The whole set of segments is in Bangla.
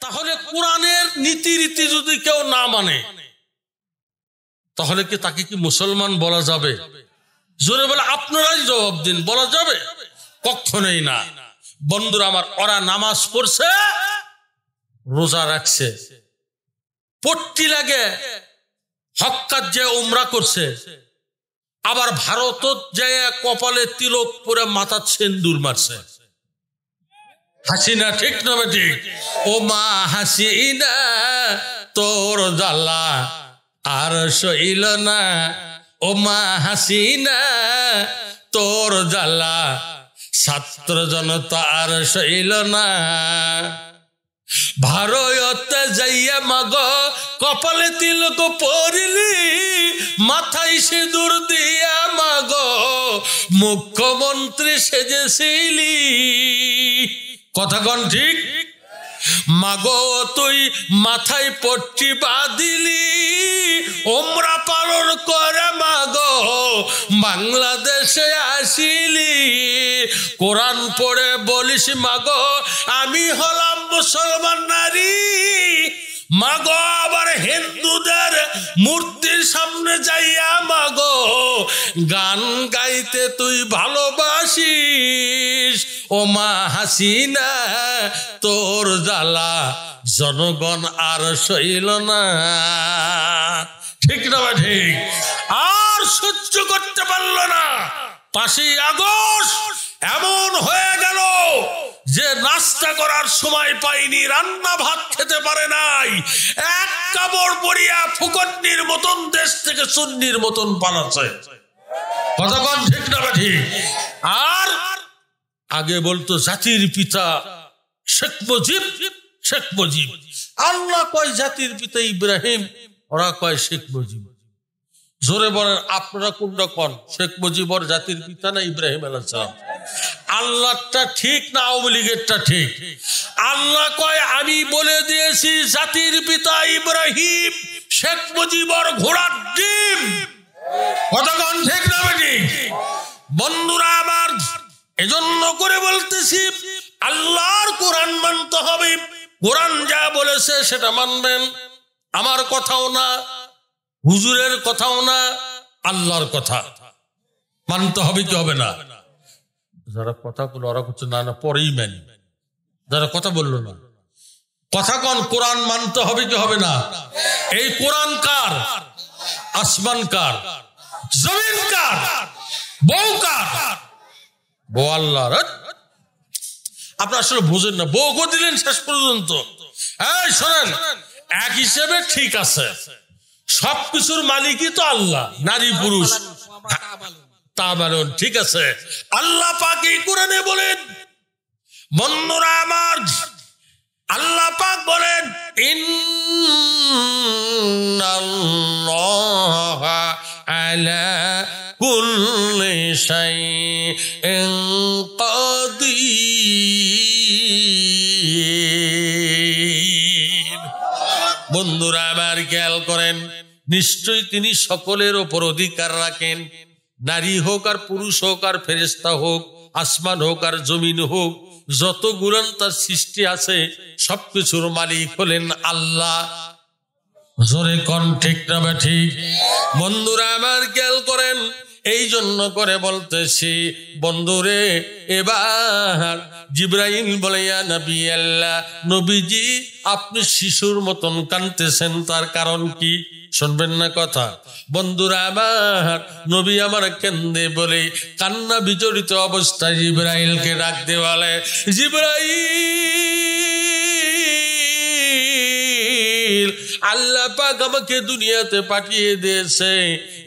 তাহলে কোরআনের নীতি রীতি যদি কেউ না মানে তাহলে কি তাকে কি মুসলমান বলা যাবে? জোরে বলে আপনারাই জবাব দিন, বলা যাবে? কখনোই না। বন্ধুরা আমার, ওরা নামাজ পড়ছে, রোজা রাখছে, পট্টি লাগে, হক্কাত যে উমরা করছে, আবার ভারত যে কপালে তিলক পরে মাথা সিন্দুর মারছে। হাসিনা ঠিক না ঠিক? ও মা হাসিনা তোর জ্বালা আর সইল না, ও মা হাসিনা তোর জ্বালা ছাত্র জনতা আর সইল না। ভারতে যাইয়া মাগ কপালে তিলক পরিলি, মাথায় সিঁদুর দিয়া মাগ মুখ্যমন্ত্রী সেজেছিলি। কথা কন ঠিক? মাগো তুই মাথায় পট্টি বাঁধিলি, ওমরা পালন করে মাগো বাংলাদেশে আসিলি। কোরআন পড়ে বলিস মাগো আমি হলাম মুসলমান নারী, মাগো আবার হিন্দুদের মূর্তির সামনে যাইয়া মাগো গান গাইতে তুই ভালোবাসিস। ও মা হাসিনা তোর জ্বালা জনগণ আর সইল না। ঠিক না ঠিক? আর সহ্য করতে পারল না। 5ই আগস্ট এমন হয়ে গেল যে নাস্তা করার সময় পাইনি, রান্না ভাত খেতে পারে নাই, এক কাপড় পরিয়া ফুকন্নির মতন দেশ থেকে সুন্নির মতন পালাচ্ছে। কতক্ষণ ঠিক না ঠিক? আর আগে বলতো জাতির পিতা শেখ মুজিব, শেখ মুজিব। আল্লাহ কয় জাতির পিতা ইব্রাহিম, ওরা কয় শেখ মুজিব। জোরে বলেন আপনারা কোনটা কন? শেখ মুজিবর জাতির পিতা না ইব্রাহিম আলাইহিস সালাম? আল্লাহটা ঠিক না আওয়ামী লীগেরটা ঠিক? আল্লাহ কয় আমি বলে দিয়েছি জাতির পিতা ইব্রাহিম, শেখ মুজিবর ঘোড়ার ডিম। কতক্ষণ ঠিক না ঠিক? বন্ধুরা আমার, এজন্য করে বলতেছি আল্লাহর কোরআন মানতে হবে। কোরআন যা বলেছে সেটা মানবেন। আমার কথাও না, হুজুরের কথাও না, আল্লাহর কথা মানতে হবে কি হবে না? যারা কথা বললো ওরা করছে না না পরেই মানি, যারা কথা বললো না কথা কন। কোরআন মানতে হবে কি হবে না? এই কোরআন কার? আসমান কার? জমিন কার? বউ কার? বউ আল্লাহর। আপনার আসলে বুঝেন না, বউ করে দিলেন শেষ পর্যন্ত। এই শোনেন, এক হিসেবে ঠিক আছে, সবকিছুর মালিকই তো আল্লাহ, নারী পুরুষ তা বলেন, ঠিক আছে। আল্লাহ পাক এই কোরআনে বলেন, বন্ধুরা আমার, আল্লাহ পাক বলেন ইন্নাল্লাহা আলা কুল্লি শাইইন কাদির। বন্ধুরা আমার খেয়াল করেন, নিশ্চয়ই তিনি সকলের ওপর অধিকার রাখেন। নারী হোক আর পুরুষ হোক আর ফেরেশতা হোক, আসমান হোক আর জমিন হোক, যতগুলো তার সৃষ্টি আছে সবকিছুর মালিক হলেন আল্লাহ। জোরে কোন ঠিক না ঠিক? বন্ধুরা আমার খেয়াল করেন, এই জন্য করে বলতেছি বন্ধুরে, এবার জিবরাইল বলে ইয়া নবী আল্লাহ, নবীজি আপনি শিশুর মতন কাঁদতেছেন, তার কারণ কি? শুনবেন না কথা? বন্ধুরা আমার, নবী আমার কেন্দে বলে কান্না বিজড়িত অবস্থায় জিবরাইলকে ডাক দিয়ে বলে, জিবরাইল, আল্লাহ পাক আমাকে দুনিয়াতে পাঠিয়ে দিয়েছে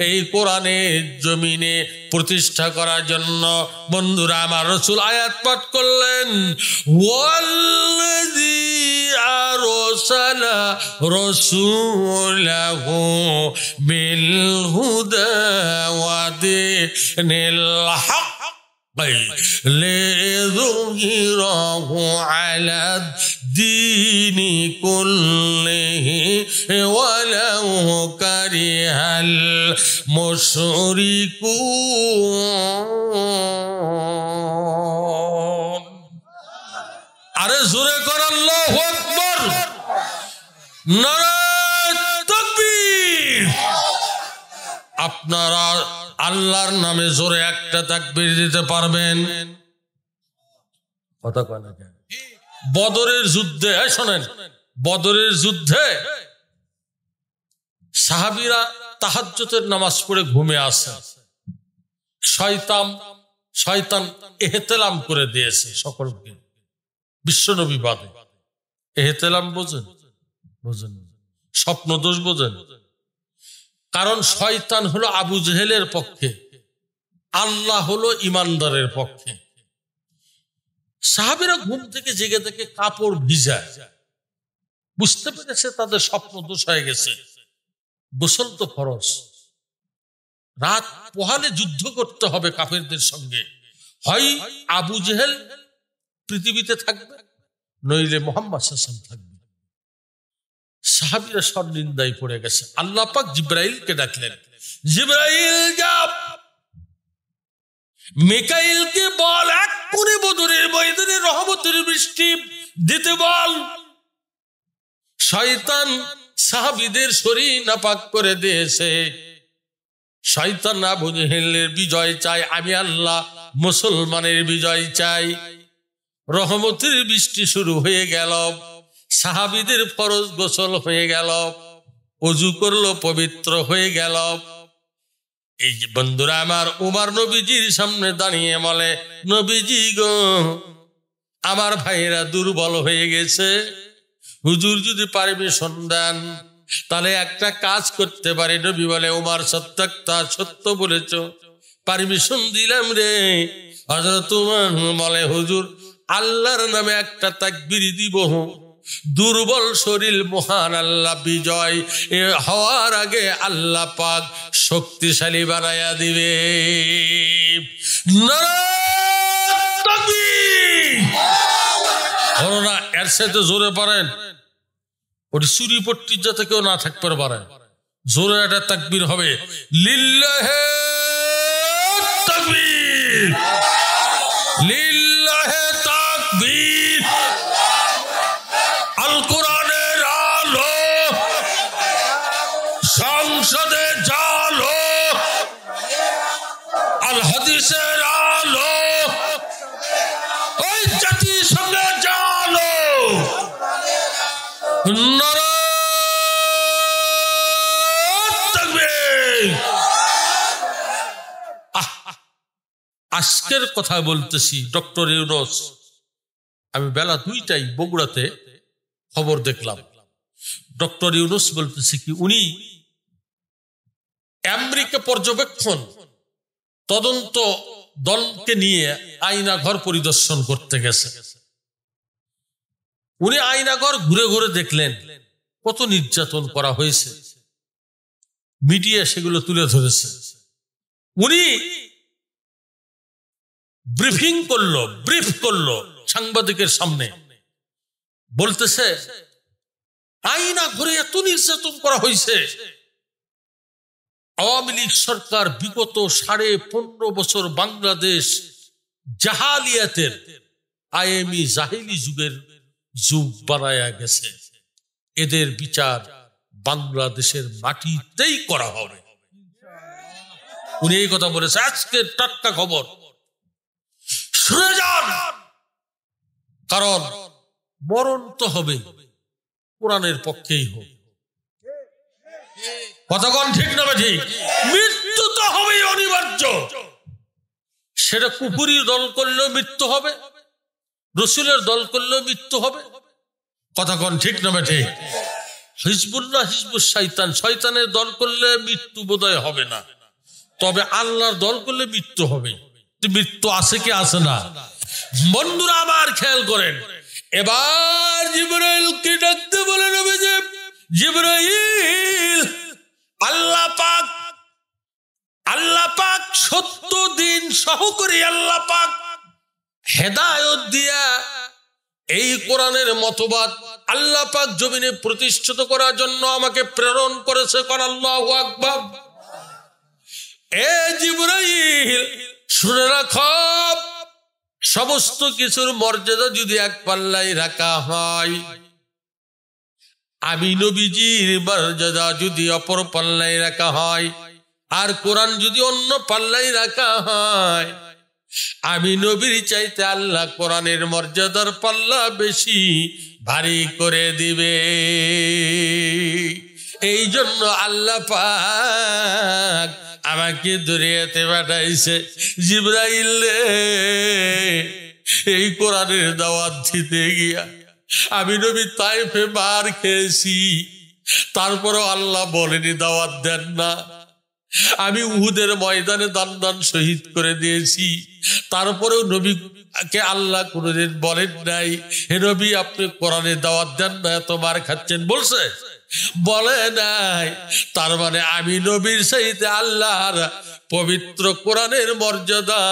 এই কোরআনের জমিনে প্রতিষ্ঠা করার জন্য। বন্ধুরা আমার, রাসূল আয়াত পাঠ করলেন, ওয়াল্লাযী আরসালা রাসূলাহু বিল হুদা ওয়া দীনিল হক লিযুহিরাহু আলা الدين كله ولو كره المشركون। আরে জোরে কর আল্লাহু আকবার। নারায়ে তাকবীর। আপনারা আল্লাহর নামে জোরে একটা তাকবীর দিতে পারবেন? কথা কয় না কেন? বদরের যুদ্ধে, শোনেন, বদরের যুদ্ধে সাহাবীরা তাহাজ্জুদের নামাজ পড়ে ঘুমে আসে। শয়তান ইহতিলাম করে দিয়েছে সকলকে, বিশ্বনবী বাদে। ইহতিলাম বোঝেন? বোঝেন? স্বপ্ন দোষ বোঝেন? কারণ শয়তান হলো আবু জেহেলের পক্ষে, আল্লাহ হলো ইমানদারের পক্ষে। সাহাবীরা ঘুম থেকে জেগে থেকে কাপড় ভিজায়, বুঝতে পেরেছে তাদের স্বপ্ন দোষ হয়ে গেছে। গোসল তো ফরজ, রাত পোহালে যুদ্ধ করতে হবে কাফেরদের সঙ্গে। হয় আবু জেহেল পৃথিবীতে থাকবে, নইলে মুহাম্মদ সাল্লাল্লাহু আলাইহি ওয়াসাল্লাম থাকবে। সাহাবীরা সর্বনিন্দায় পড়ে গেছে। আল্লাহ পাক জিবরাইলকে ডাকলেন, জিবরাইল যা, মিকাইলকে বল এক্ষুনি বদরের ময়দানে রহমতের বৃষ্টি দিতে বল। শয়তান সাহাবীদের শরীর নাপাক করে দিয়েছে। শয়তান আবু জেহেলের বিজয় চাই, আমি আল্লাহ মুসলমানের বিজয় চাই। রহমতের বৃষ্টি শুরু হয়ে গেল, সাহাবীদের ফরজ গোসল হয়ে গেল, ওযু করলো, পবিত্র হয়ে গেল। এই যে বন্ধুরা আমার, উমর নবীজির সামনে দাঁড়িয়ে বলে, নবীজি গো, আমার ভাইয়েরা দুর্বল হয়ে গেছে, হুজুর যদি পারমিশন দেন তাহলে একটা কাজ করতে পারি। নবী বলে, উমর সত্য বলেছ, পারমিশন দিলাম রে। হযরত উমর বলে, হুজুর আল্লাহর নামে একটা তাকবীর দিব, দুর্বল শরীর মহান আল্লাহ বিজয় হওয়ার আগে আল্লাহ পাক শক্তিশালী বানায়া দিবে। নারায়ে তাকবীর। না, এর সাথে জোরে পারেন, ওটি চুরি পট্টি যাতে কেউ না থাকতে পারে, জোরে একটা তাকবীর হবে। লিল্লাহে তাকবীর, লিল্লাহে তাকবীর। আল কোরআনের আলো সংসদে জালো, আল হাদিসের আলো ওই জাতিসংঘে জালো। নারায়ে তাকবীর। আজকের কথা বলতেছি, ডক্টর ইউনূস, আমি বেলা 2টায় বগুড়াতে খবর দেখলাম। ডক্টর ইউনূস বলতেছি কি, উনি আমেরিকা পর্যবেক্ষণ তদন্ত দলকে নিয়ে আয়নাঘর পরিদর্শন করতে গেছে। উনি আয়নাঘর ঘুরে ঘুরে দেখলেন কত নির্যাতন করা হয়েছে, মিডিয়া সেগুলো তুলে ধরেছে। উনি ব্রিফ করলো সাংবাদিকের সামনে, বলতেছে আয়না ঘরে এত নির্যাতন করা হয়েছে। আওয়ামী লীগ সরকার বিগত 15.5 বছর বাংলাদেশ জাহালিয়াতের আইএমই জাহিলি যুগের যুগ বানায়া গেছে। এদের বিচার বাংলাদেশের মাটিতেই করা হবে। উনি এই কথা বলেছে। আজকের টাটকা খবর শুনে যান, কারণ মরণ তো হবে, কোরআনের পক্ষেই হোক। কতক্ষণ ঠিক না ঠিক? মৃত্যু তো হবেই অনিবার্য। সেটা কুফুরির দল করলেও মৃত্যু হবে, রসুলের দল করলেও মৃত্যু হবে। কতক্ষণ ঠিক না ঠিক? হিজবুল্লাহ, হিজবুল শয়তান, শয়তানের দল করলে মৃত্যু বোধহয় হবে না, তবে আল্লাহর দল করলে মৃত্যু হবে। মৃত্যু আছে কি আছে না? বন্ধুরা আমার খেয়াল করেন, এবার জিবরাইলকে ডাকতে বলেন, জিবরাইল, আল্লাহ পাক 70 দিন সহকারী আল্লাহ পাক হেদায়েত দিয়া এই কোরআনের মতবাদ আল্লাহ পাক জমিনে প্রতিষ্ঠিত করার জন্য আমাকে প্রেরণ করেছে। কোন আল্লাহু আকবার। এ জিবরাইল, শুনে রাখো, সমস্ত কিছুর মর্যাদা যদি এক পাল্লায় রাখা হয়, আমি নবীজির মর্যাদা যদি অপর পাল্লায় রাখা হয় আর কোরআন যদি অন্য পাল্লায় রাখা হয়, আমি নবীর চাইতে আল্লাহ কোরআনের মর্যাদার পাল্লা বেশি ভারী করে দিবে। এই জন্য আল্লাহ পাক আমাকে দুনিয়াতে পাঠাইছে। জিবরাইল এই কোরআনের দাওয়াত দিতে গিয়া আমি নবী তাইফে মার খেয়েছি, তারপরও আল্লাহ বলেনি দাওয়াত দেন না। আমি উহুদের ময়দানে দান দান শহীদ করে দিয়েছি, তারপরেও নবীকে আল্লাহ কোনদিন বলেন নাই হে নবী আপনি কোরআনে দাওয়াত দেন না, এত মার খাচ্ছেন, বলছে? বলে নাই। তার মানে আমি নবীর চাইতে আল্লাহর পবিত্র কোরআনের মর্যাদা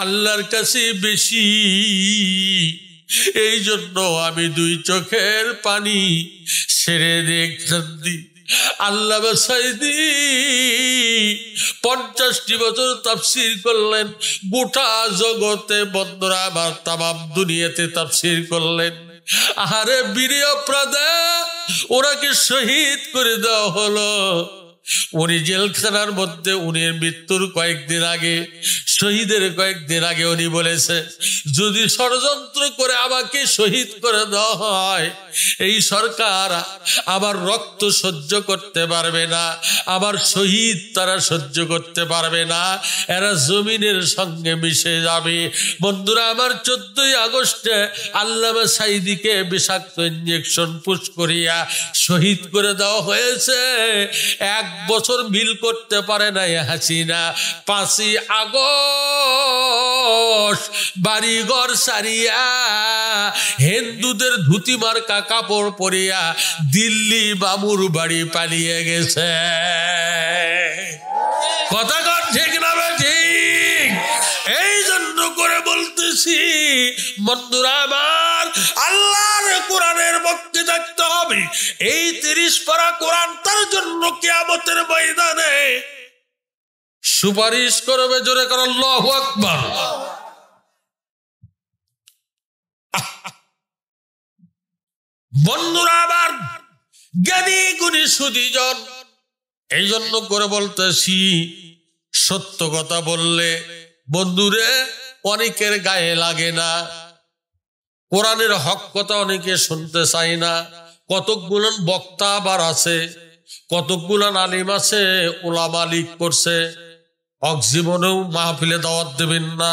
আল্লাহর কাছে বেশি। এই জন্য আমি দুই চোখের পানি ছেড়ে দেখি। আল্লাহ সাইদি 50টি বছর তাফসীর করলেন, গোটা জগতে বন্ধুরা আমার তামাম দুনিয়াতে তাফসীর করলেন। আরে বীর্য প্রদা ওনাকে শহীদ করে দেওয়া হলো। উনি জেলখানার মধ্যে, উনি মৃত্যুর কয়েকদিন আগে, শহীদের কয়েকদিন আগে উনি বলেছে যদি ষড়যন্ত্র করে আমাকে শহীদ করে দেওয়া হয়, এই সরকার আমার রক্ত সহ্য করতে পারবে না, আমার শহীদ তারা সহ্য করতে পারবে না, এরা জমিনের সঙ্গে মিশে যাবে। বন্ধুরা আমার 14ই আগস্টে আল্লামা সাইদিকে বিষাক্ত ইঞ্জেকশন পুশ করিয়া শহীদ করে দেওয়া হয়েছে। 1 বছর মিল করতে পারে নাই হাসিনা। 5ই আগস্ট বাড়িঘর সারিয়া হিন্দুদের ধুতি মার্কা কাপড় পরিয়া দিল্লি বাবুর বাড়ি পালিয়ে গেছে। কথা কর ঠিক না ঠিক? এই জন্য করে বলতেছি বন্ধুরা আমার, আল্লাহর কোরআনের পক্ষে থাকতে হবে। এই 30 পারা কোরআন তার জন্য কিয়ামতের ময়দানে সুপারিশ করবে। জোরে কর আল্লাহু আকবার। বন্ধুরা আমার, জ্ঞানী গুণী সুধীজন, এই জন্য করে বলতেছি সত্য কথা বললে বন্ধুরে অনেকের গায়ে লাগে না, কোরআনের হক কথা অনেকে শুনতে চায় না। কতকগুলো বক্তা আবার আছে, কতকগুলো আলিম আছে ওলামা লীগ করছে, হক জীবনেও মাহফিলে দাওয়াত দেবেন না,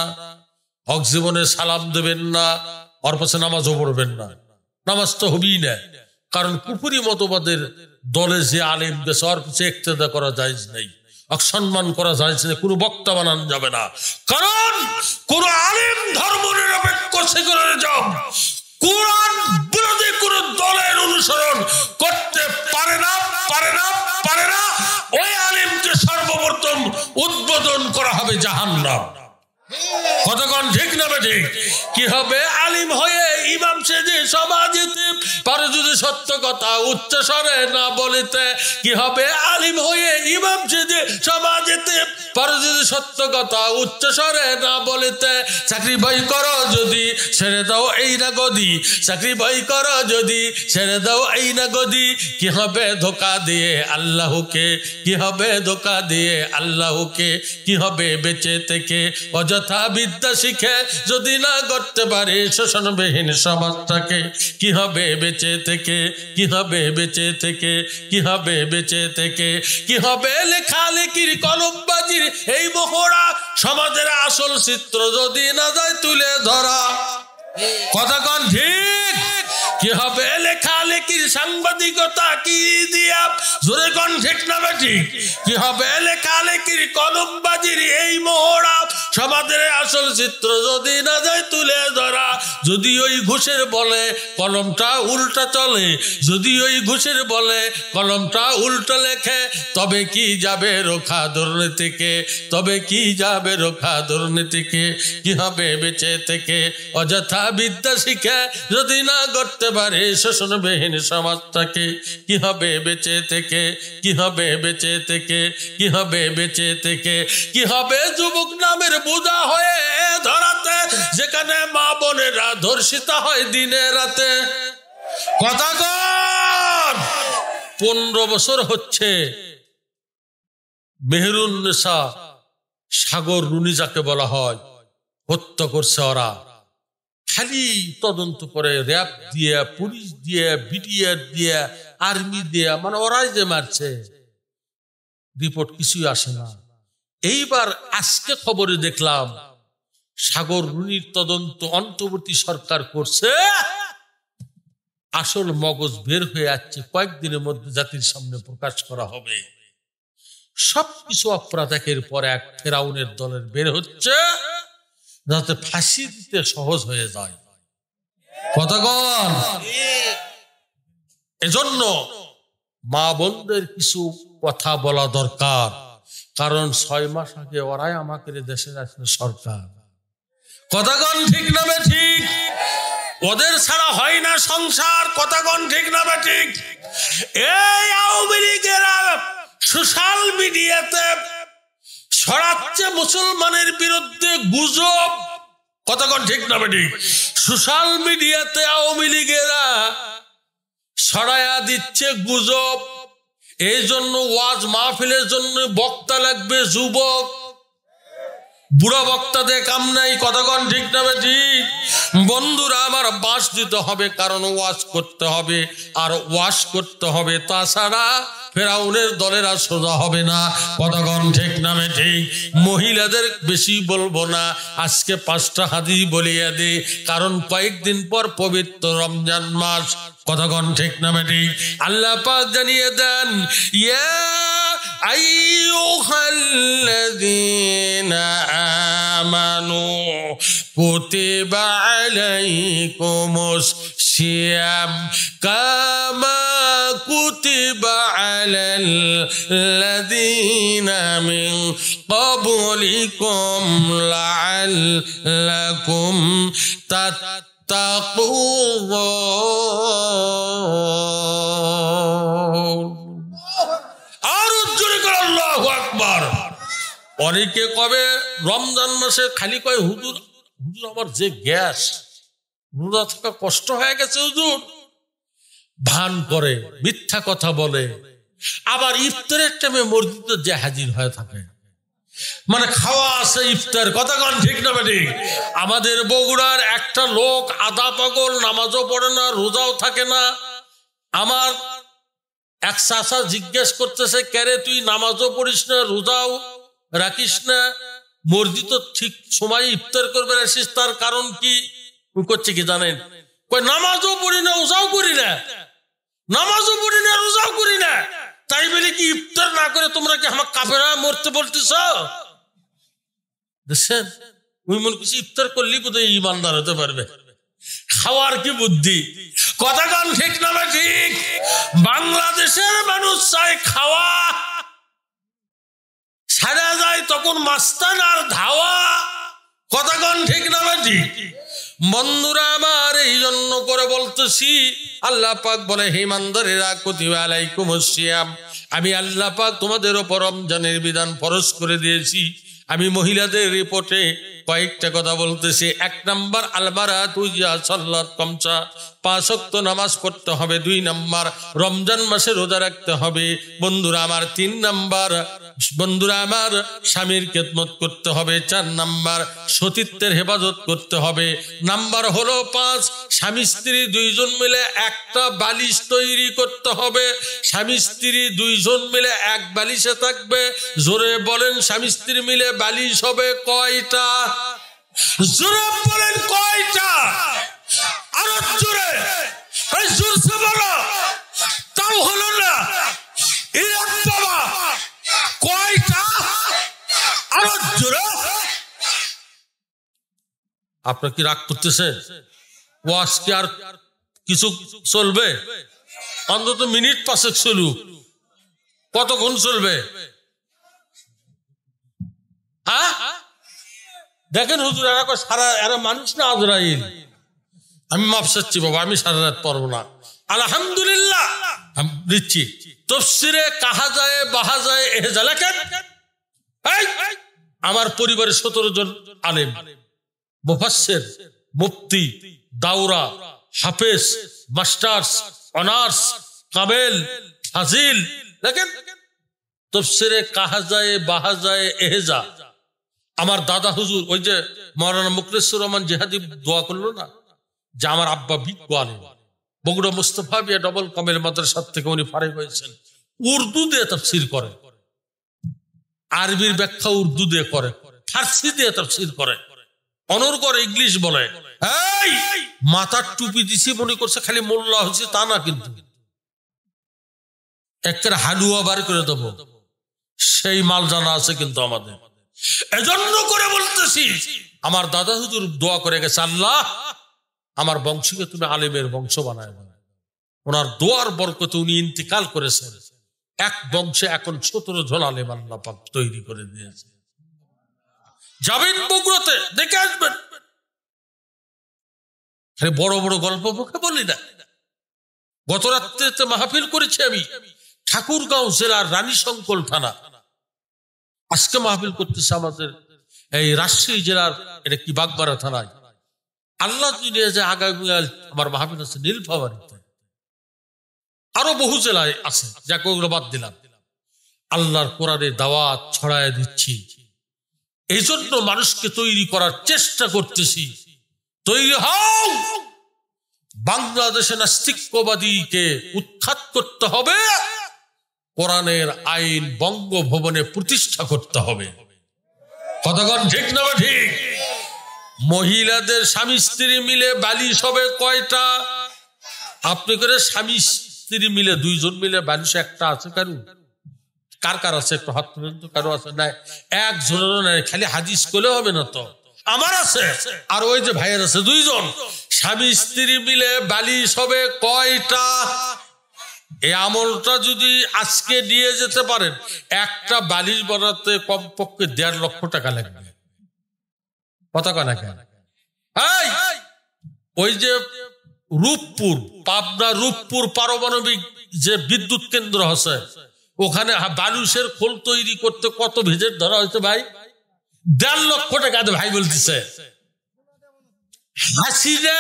হক জীবনে সালাম দেবেন না, ওর পাশে নামাজও পড়বেন না। নামাজ তো হবেই না, কারণ কুফরি মতবাদের দলে যে আলিম গেছে ওর পিছিয়ে ইক্তেদা করা যায় নাই, সম্মান করা যায় না, কোনো বক্তা বানানো যাবে না। কারণ কোন আলিম ধর্ম নিরপেক্ষ সেকুলার জব কোরআন বিরোধী কোন দলের অনুসরণ করতে পারে না, পারে না, পারে না। ওই আলিমকে সর্বপ্রথম উদ্বোধন করা হবে জাহান্নাম। কতক্ষণ ঠিক না ঠিক? কি হবে? আলিম হয়ে ইমাম সেজে সমাজেতে পারে যদি সত্য কথা উচ্চ স্বরে না বলিতে, কি হবে? আলিম হয়ে ইমাম সেজে সমাজেতে পারে যদি সত্য কথা উচ্চ স্বরে না বলিতে, চাকরি বই করো যদি ছেড়ে দাও এই না গদি, চাকরি বই করো যদি ছেড়ে দাও এই না গদি। কি হবে? ধোকা দিয়ে আল্লাহকে, কি হবে? ধোকা দিয়ে আল্লাহকে। কি হবে? বেঁচে থেকে অযথা বিদ্যা শিখে যদি না করতে পারে শোষণবিহীন সমাজটাকে। কি হবে? বেঁচে থেকে, কি হবে? বেঁচে থেকে, কি হবে? বেঁচে থেকে, কি হবে? লেখালেখির কলমবাজির এই মোহরা সমাজের আসল চিত্র যদি না যায় তুলে ধরা। কথা কন ঠিক? কি হবে? লেখালেখির সাংবাদিকতা কি দিয়া, জোরে কন ঠিক না ঠিক? কি হবে? লেখালেখির কলমবাজির এই মোহরা সমাজের আসল চিত্র যদি না যায় তুলে ধরা। যদি ওই ঘুষের বলে কলমটা উল্টা চলে, যদি ওই ঘুষের বলে কলমটা উল্টো লেখে, তবে কি যাবে রোখা দুর্নীতিকে, তবে কি যাবে রোখা দুর্নীতিকে। কি হবে? বেঁচে থেকে অযথা বিদ্যা শিখে যদি না করতে পারে শোষণবিহীন সমাজটাকে। কি হবে? বেঁচে থেকে, কি হবে? বেঁচে থেকে, কি হবে? বেঁচে থেকে, কি হবে? যুবক নামের বোঝা হয়ে ধরাতে, যেখানে মা বোনেরা ধর্ষিতা হয় দিনে রাতে। কথা কয় 15 বছর হচ্ছে মেহেরুন্নেসা সাগর রুনি যাকে বলা হয় হত্যা করছে ওরা। খালি তদন্ত করে র্যাব দিয়ে, পুলিশ দিয়ে, বিডিআর দিয়ে, আর্মি দিয়ে, মানে ওরাই যে মারছে, রিপোর্ট কিছুই আসে না। এইবার আজকে খবরে দেখলাম সাগর রুনির তদন্ত অন্তর্বর্তী সরকার করছে, আসল মগজ বের হয়ে যাচ্ছে, কয়েকদিনের মধ্যে জাতির সামনে প্রকাশ করা হবে। সবকিছু অপরাধ একের পর এক ফেরাউনের দলের বের হচ্ছে, যাতে ফাঁসি দিতে সহজ হয়ে যায়। কতক্ষণ? এজন্য মা বোনদের কিছু কথা বলা দরকার, কারণ 6 মাস আগে ওরাই আমাকে দেশের আসলে সরকার। কতক্ষণ? ঠিক না ঠিক? ওদের ছাড়া হয় না সংসার। কতক্ষণ? ঠিক না ঠিক? এই আওয়ামী লীগেরা সোশ্যাল মিডিয়াতে ছড়াচ্ছে মুসলমানের বিরুদ্ধে গুজব। কতক্ষণ? ঠিক না ঠিক? সোশ্যাল মিডিয়াতে আওয়ামী লীগেরা ছড়ায়া দিচ্ছে গুজব। এই জন্য ওয়াজ মাহফিলের জন্য বক্তা লাগবে যুবক, বুড়া বক্তাদের কাম নাই। কতক্ষণ? ঠিক না ঠিক? বন্ধুরা আমার, বাস দিতে হবে, কারণ ওয়াজ করতে হবে, আর ওয়াজ করতে হবে, তাছাড়া ফেরাউনের দলেরা সোজা হবে না। কতক্ষণ? ঠিক না ঠিক? মহিলাদের বেশি বলবো না, আজকে 5টা হাদিস বলিয়া দে, কারণ কয়েকদিন পর পবিত্র রমজান মাস। কতক্ষণ? ঠিক না ঠিক? আল্লাহ পাক জানিয়ে দেন, ইয়া আইয়ুহাল্লাযীনা আমানু কুতিবা আলাইকুমুস সিয়াম কামা কুতিবা আলাল্লাযীনা মিন ক্বাবলিকুম লাআল্লাকুম তাত্তাকুন। অনেকে কবে রমজান মাসে খালি কয় হুজুর, হুজুর আমার যে গ্যাস, রোজা থাকা কষ্ট হয়ে গেছে হুজুর, ভান করে, মিথ্যা কথা বলে। আবার ইফতারের টাইমে মসজিদে যে হাজির হয়ে থাকে, মানে খাওয়া আছে ইফতার। কতক্ষণ? ঠিক না ঠিক? আমাদের বগুড়ার একটা লোক আধা পাগল, নামাজও পড়ে না, রোজাও থাকে না। আমার এক চাচা জিজ্ঞেস করতেছে, কেরে তুই নামাজও পড়িস না, রোজাও রাখিস না, মসজিদ তো ঠিক সময় ইফতার করবে আসিস, তার কারণ কি? করছে কি জানেন? কই নামাজও পড়ি না, রোজাও করি না, নামাজও পড়ি না, রোজাও করি না, তাই বলে কি ইফতার না করে তোমরা কি আমার কাফেরা মরতে বলতেছ? দেখছেন, ওই মনে করছি ইফতার করলেই বোধহয় ইমানদার হতে পারবে। খাওয়ার কি বুদ্ধি! কতক্ষণ? ঠিক না ঠিক? বাংলাদেশের মানুষ চায় খাওয়া, সারা যায় তখন মাস্তান আর ধাওয়া। কতক্ষণ? ঠিক না ঠিক? বন্ধুরা আমার, এই জন্য করে বলতেছি, আল্লাহ পাক বলে, হে ইমানদারেরা কুতিবা আলাইকুমুস সিয়াম, আমি আল্লাহ পাক তোমাদের উপর রমজানের বিধান ফরজ করে দিয়েছি। আমি মহিলাদের রিপোর্টে কয়েকটা কথা বলতেছি। 1 নাম্বার, আলমারাতু ইযা সাল্লাত খামসা, 5 ওয়াক্ত নামাজ পড়তে হবে। 2 নাম্বার, রমজান মাসে রোজা রাখতে হবে। বন্ধুরা আমার 3 নাম্বার, বন্ধুরা আমার স্বামীর খেদমত করতে হবে। 4 নাম্বার, সতীত্বের হেফাজত করতে হবে। নাম্বার হলো 5, স্বামী স্ত্রী 2 জন মিলে একটা বালিশ তৈরি করতে হবে। স্বামী স্ত্রী 2 জন মিলে এক বালিশে থাকবে। জোরে বলেন, স্বামী স্ত্রী মিলে বালিশ হবে কয়টা? জোরে বলেন কয়টা? আরো জোরে, এই জোরসে বলো, তাও হলো না। ইরাদ বাবা কয়টা? আরো জোরে। আপনার কি রাগ করতেছে? ওয়াজ কি আর কিছু চলবে? অন্তত মিনিট 5 চলুক। কতক্ষণ চলবে? হ্যাঁ দেখেন হুজুর, সারা এরা মানুষ না আজরাইল। আমি মাফ চাচ্ছি বাবা, আমি সারা রাত পারবো না। আলহামদুলিল্লাহ দিচ্ছি। তাফসীরে কাহা যায় বাহা যায় এহজালাকাত। আমার পরিবারের 17 জন আলেম, মুফাসসির, মুফতি, দাওরা, হাফেজ, মাস্টার্স, অনার্স, কামেল, ফাজিল। দেখেন তাফসীরে কাহাজায়ে বাহাজায়ে এহজা, আমার দাদা হুজুর ওই যে মাওলানা মুখলেসুর রহমান জিহাদি দোয়া করলো না যে আমার আব্বা বিজ্ঞ আলেম, বগুড়া মুস্তাফা বিয়া ডবল কামেল মাদ্রাসা থেকে উনি ফারিগ হয়েছেন, উর্দু দিয়ে তাফসীর করে, আরবির ব্যাখ্যা উর্দু দিয়ে করে, ফার্সি দিয়ে তাফসীর করে, অনর্গল ইংলিশ বলে। এই মাথার টুপি দিছি মনে করছে খালি মোল্লা হচ্ছে, তা না, কিন্তু একটা হালুয়া বার করে দেবো, সেই মাল জানা আছে কিন্তু আমাদের। এজন্য করে বলতেছি, আমার দাদা হুজুর দোয়া করে গেছে, আল্লাহ আমার বংশকে তুমি আলেমের বংশ বানায়। ওনার দোয়ার বরকতে উনি ইন্তিকাল করেছেন, এক বংশে এখন 17 জন আলেম আল্লাহ পাক তৈরি করে দিয়েছে। যাবেন বগুড়াতে, দেখে আসবেন। বড় বড় গল্প মুখে বলি না। গত রাত্রিতে মাহফিল করেছি আমি ঠাকুরগাঁও জেলার রানীশঙ্কল থানা। আজকে মাহফিল করতেছে আমাদের এই রাজশাহী জেলার এটা কি বাগমারা থানায়। আল্লাহ নিয়ে যে আগামী আমার মাহফিল আছে নীলফামারীতে, আরো বহু জেলায় আছে, যাকে ওগুলো বাদ দিলাম। আল্লাহর কোরআনের দাওয়াত ছড়ায় দিচ্ছি, এই জন্য মানুষকে তৈরি করার চেষ্টা করতেছি। তৈরি হও, বাংলাদেশে নাস্তিকবাদীকে উৎখাত করতে হবে, কোরআনের আইন বঙ্গভবনে প্রতিষ্ঠা করতে হবে। কতক্ষণ ঠিক না ঠিক? মহিলাদের স্বামী স্ত্রী মিলে বালিশ হবে কয়টা? আপনি করে স্বামী স্ত্রী মিলে 2 জন মিলে বালিশ একটা আছে কারু? কার কার আছে একটু হাত তুলেন তো। কারো আছে? নাই, একজনেরও নাই। খালি হাদিস করলে হবে না তো, আমার আছে আর ওই যে ভাইয়ের আছে 2 জন। স্বামী স্ত্রী মিলে বালিশ হবে কয়টা? এই আমলটা যদি আজকে নিয়ে যেতে পারেন, একটা বালিশ বানাতে কমপক্ষে 1.5 লক্ষ টাকা লাগবে। কথা কয় কেন? ওই যে রূপপুর, পাবনা রূপপুর পারমাণবিক যে বিদ্যুৎ কেন্দ্র আছে, ওখানে বালিশের খোল তৈরি করতে কত ভিজিট ধরা হয়েছে ভাই? 1.5 লক্ষ টাকা ভাই বলতেছে। হাসিনা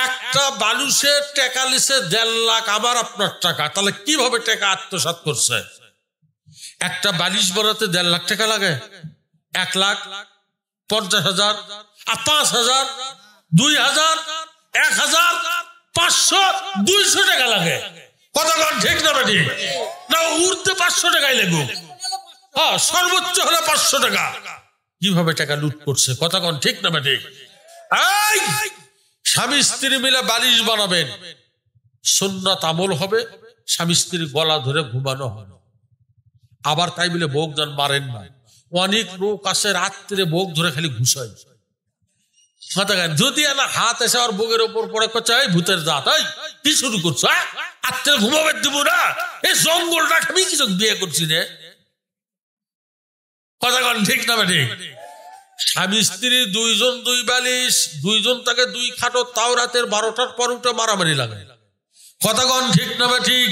একটা বালুশের টাকা লিছে 1.5 লাখ আমার আপনার টাকা। তাহলে কিভাবে টাকা আত্মসাৎ করছে? একটা বালিশ বানাতে 1.5 লাখ টাকা লাগে। 1,50,000 আর 5,000, 2,000, 1,000, 500, 200 টাকা লাগে। কতক্ষণ ঠিক না বেটি? না উঠতে 500 টাকাই লাগবে। হ্যাঁ, সর্বোচ্চ হলে 500 টাকা। কিভাবে টাকা লুট করছে? কতক্ষণ ঠিক না বেটি? স্বামী স্ত্রী মিলে বালিশ বানাবেন, সুন্নাত আমল হবে, স্বামী স্ত্রীর গলা ধরে ঘুমানো হবে। আবার তাই বলে বউক যান মারেন না। অনেক লোক আছে রাত্রে বউক ধরে খালি ঘুষায়। যদি না হাত এসে আর বউয়ের ওপর পড়ে করছে, ভূতের জাত, কি শুরু করছো? রাত্রে ঘুমাবে দিব না? এই জঙ্গলটা আমি কিছু বিয়ে করছি রে। কথা কন ঠিক না ঠিক? স্বামী স্ত্রী 2 জন 2 বালিশ, 2 জন তাকে 2 খাটো, তাও রাতের 12টার পর উঠে মারামারি লাগে। কথাগণ ঠিক না ঠিক?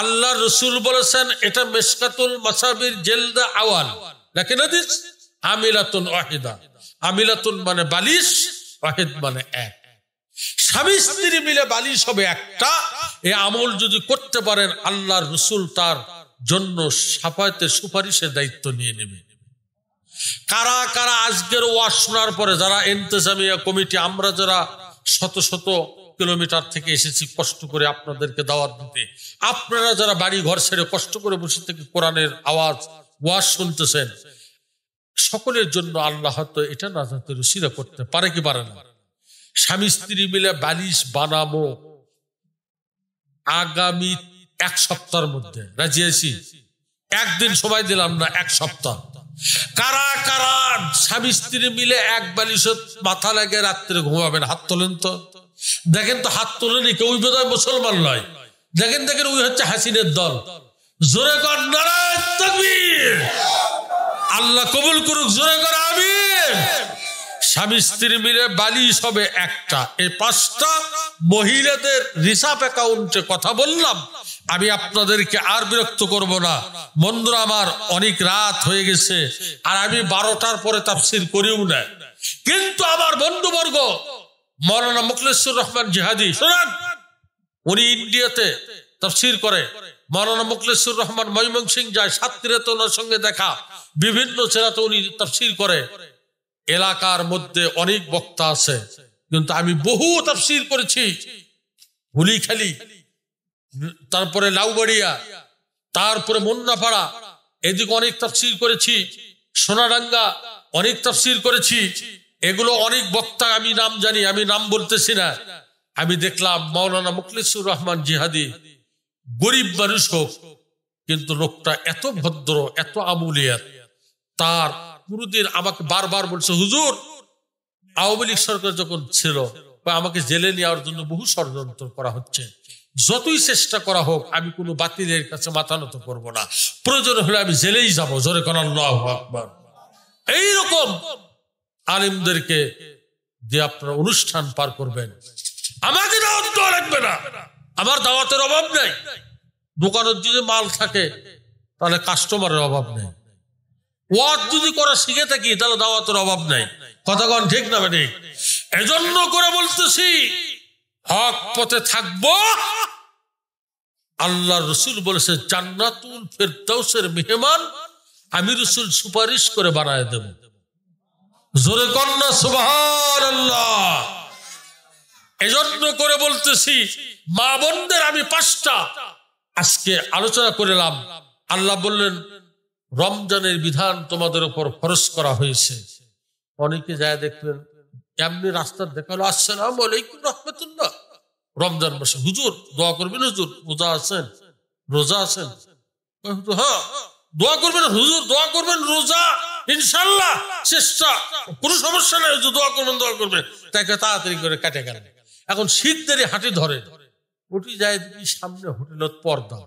আল্লাহ রসুল বলেছেন, এটা মিশকাতুল মাসাবির জেলদা আওয়াল, দেখেন হাদিস, আমিলাতুন ওয়াহিদা। আমিলাতুন মানে বালিশ, ওয়াহিদ মানে এক। স্বামী স্ত্রী মিলে বালিশ হবে একটা। এই আমল যদি করতে পারেন, আল্লাহর রসুল তার জন্য সাফায়াতের সুপারিশের দায়িত্ব নিয়ে নেবে। কারা কারা আজকের ওয়াজ শোনার পরে, যারা ইন্তেজামিয়া কমিটি, আমরা যারা শত শত কিলোমিটার থেকে এসেছি কষ্ট করে আপনাদেরকে দাওয়াত দিতে, আপনারা যারা বাড়ি ঘর ছেড়ে কষ্ট করে বসে থেকে কোরআনের আওয়াজ ওয়াজ শুনতেছেন, সকলের জন্য আল্লাহ হয়তো এটা নাজাতের উসিলা করতে পারে কি পারে না। স্বামী স্ত্রী মিলে বালিশ বানাবো আগামী 1 সপ্তাহের মধ্যে। রাজি আছি? একদিন সময় দিলাম না, 1 সপ্তাহ। কারা কারা স্বামী স্ত্রী মিলে এক বালিশে মাথা লাগে রাত্রে ঘুমাবেন? হাত তোলেন তো, দেখেন তো। হাত তোলেনি কেউ, বোধহয় মুসলমান নয়। দেখেন দেখেন, ওই হচ্ছে হাসিনের দল। জোরে কর নারায়ে তাকবীর। আল্লাহ কবুল করুক, জোরে কর আমিন। স্বামী স্ত্রী মিলে বালিশ হবে একটা। এই 5টা মহিলাদের রিসার্ভ অ্যাকাউন্টে কথা বললাম। আমি আপনাদেরকে আর বিরক্ত করব না বন্ধুরা আমার, অনেক রাত হয়ে গেছে, আর আমি 12টার পরে তাফসীর করিও না। কিন্তু আমার বন্ধুবর্গ, মাওলানা মুখলেসুর রহমান জিহাদি, শোনান, উনি ইন্ডিয়াতে তাফসীর করে, মাওলানা মুখলেসুর রহমান ময়মনসিংহ যায়, সাতক্ষীরাতে ওনার সঙ্গে দেখা, বিভিন্ন জেলাতে উনি তাফসীর করে। এলাকার মধ্যে অনেক বক্তা আছে, কিন্তু আমি বহু তাফসীর করেছি হুলিখালি, তারপরে লাউবাড়িয়া, তারপরে মুন্নাপাড়া, এদিকে অনেক তাফসীর করেছি, সোনাডাঙ্গা অনেক তাফসীর করেছি। এগুলো অনেক বক্তা আমি নাম জানি, আমি নাম বলতেছি না। আমি দেখলাম মাওলানা মুখলেসুর রহমান জিহাদি গরিব মানুষ হোক, কিন্তু লোকটা এত ভদ্র, এত আমুলিয়াত। তার পুরোদিন আমাকে বারবার বলছে, হুজুর আওয়ামী লীগ সরকার যখন ছিল আমাকে জেলে নেওয়ার জন্য বহু ষড়যন্ত্র করা হচ্ছে, যতই চেষ্টা করা হোক আমি কোনো বাতিলের কাছে মাথা নত করবো না, প্রয়োজন হলে আমি জেলেই যাবো। জোরে কোন আল্লাহু আকবার। এইরকম আলেমদেরকে যে আপনারা অনুষ্ঠান পার করবেন, আমাকে দাওয়াত দেওয়া লাগবে না, আমার দাওয়াতের অভাব নেই। দোকানের যদি মাল থাকে তাহলে কাস্টমারের অভাব নেই। ওয়াজ যদি করা শিখে থাকি তাহলে দাওয়াতের অভাব নেই। কথাগণ ঠিক না ঠিক? এজন্য করে বলতেছি, হক পথে থাকবো। আল্লাহ রসুল বলেছে জান্নাতুল ফেরদাউসের মেহমান আমি রসুল সুপারিশ করে বানায় দেব। জোরে কন্যা সুবহানাল্লাহ। এজন্য করে বলতেছি, মা বোনদের আমি 5টা আজকে আলোচনা করলাম। আল্লাহ বললেন রমজানের বিধান তোমাদের উপর ফরজ করা হয়েছে। অনেকে যায় দেখবেন এমনি রাস্তার দেখালো, আসসালামু আলাইকুম রাহমাতুল্লাহ, রমজান মাসে হুজুর দোয়া করবেন, হুজুর রোজা আছেন, রোজা আছেন? হ্যাঁ দোয়া করবেন হুজুর, দোয়া করবেন, রোজা ইনশাল্লাহ, চেষ্টা, কোনো সমস্যা নেই, হুজুর দোয়া করবেন, দোয়া করবেন। তাকে তাড়াতাড়ি করে কাটে গেলেন। এখন শীতদেরই হাঁটি ধরে উঠি যায়, দেখি সামনে হোটেলত পর্দা।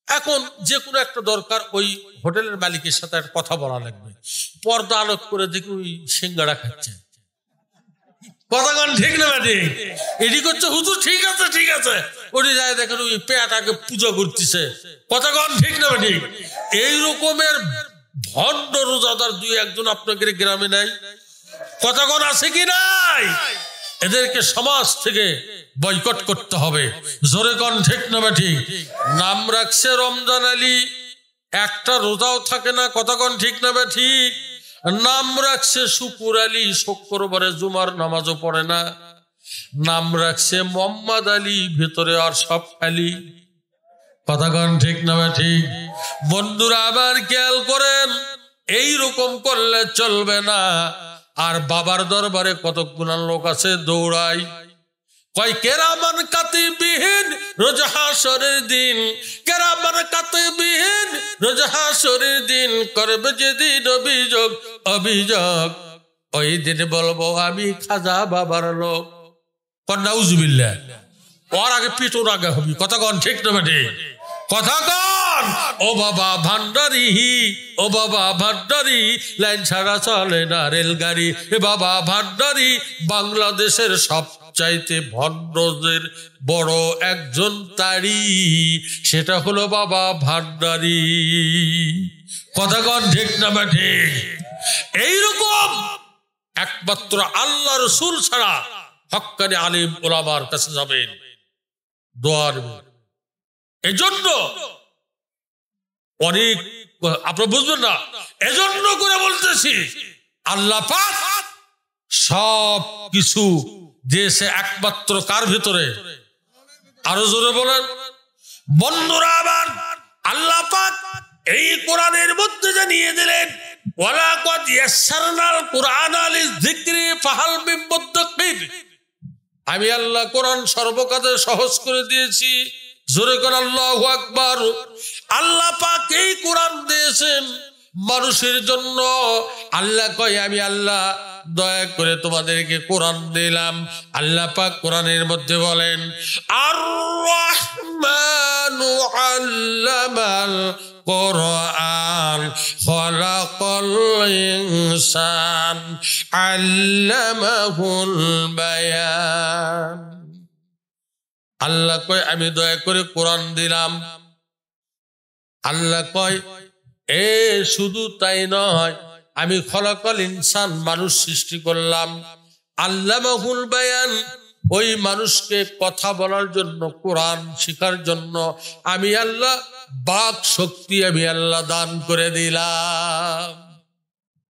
এখন যে কোনো একটা দরকার, ওই হোটেলের মালিকের সাথে একটা কথা বলা লাগবে, পর্দা আলোক করে দেখি ওই সিঙ্গাড়া খাচ্ছে। কথাগান ঠিক না ঠিক? এটি করছে হুজুর, ঠিক আছে ঠিক আছে, ওটি যায় দেখেন ওই পেয়াটাকে পূজা করতেছে। কথাগান ঠিক না ঠিক? এই রকমের ভণ্ড রোজাদার 2-1 আপনাদের গ্রামে নাই? কথাগণ আছে কি নাই? এদেরকে সমাজ থেকে বয়কট করতে হবে। জোরে কন ঠিক না ঠিক? নাম রাখছে রমজান আলী, একটা রোজাও থাকে না। কথাগণ ঠিক না ঠিক? নাম রাখছে শুকুর আলী, শুক্রবারে জুমার নামাজও পড়ে না। নাম রাখছে মোহাম্মদ আলী, ভেতরে আর সব খালি। কথাগণ ঠিক না ঠিক? বন্ধুরা আবার খেয়াল করেন, এই রকম করলে চলবে না। আর বাবার দরবারে কতগুলো লোক আছে দৌড়াই, কয় কেরামান কাতিবিহীন রোজ হাসরের দিন, কেরামান কাতিবিহীন রোজ হাসরের দিন, করবে যেদিন অভিযোগ অভিযোগ, ওই দিন বলবো আমি খাজা বাবার লোক। নাউজুবিল্লাহ। ওর আগে পিটুর আগে হবি। কথাগণ ঠিক না ঠিক? কথাগণ ও বাবা ভান্ডারি, ও বাবা ভান্ডারি, লাইন ছাড়া চলে না রেলগাড়ি। এ বাবা ভান্ডারি বাংলাদেশের সবচাইতে ভণ্ডদের বড় একজন তারি, সেটা হলো বাবা ভান্ডারি। কথাগণ ঠিক না ঠিক? এইরকম একমাত্র আল্লাহ রসুল ছাড়া হক্কানি আলিম ওলামার কাছে যাবেন, দোয়ার। এজন্য অনেক আপনারা বুঝবেন না, এজন্য করে বলতেছি আল্লাহ পাক সব কিছু দিয়েছে একমাত্র কার ভিতরে? আরো জোরে বলেন বন্ধুরা। আবার আল্লাহ পাক এই কোরআনের মধ্যে জানিয়ে দিলেন, ওয়ালাকাদ ইয়াসসারনাল কুরআনা লিযিকরি ফাহাল মিন মুদ্দাক্কির। আমি আল্লাহ কোরআন সর্বকাজে সহজ করে দিয়েছি। জোরে করে আল্লাহু আকবার। আল্লাহ পাক এই কোরআন দিয়েছেন মানুষের জন্য। আল্লাহ কয় আমি আল্লাহ দয়া করে তোমাদেরকে কোরআন দিলাম। আল্লাহ পাক কোরআনের মধ্যে বলেন, আর রাহমানু আল্লামাল কোরআন খলাকাল ইনসান আল্লামাহুল বায়ান। আল্লাহ কয় আমি দয়া করে কোরআন দিলাম। আল্লাহ কয় এ শুধু তাই নয়, আমি খলাকাল ইনসান মানুষ সৃষ্টি করলাম, আল্লামাহুল বায়ান ওই মানুষকে কথা বলার জন্য, কোরআন শেখার জন্য আমি আল্লাহ বাক শক্তি আমি আল্লাহ দান করে দিলাম।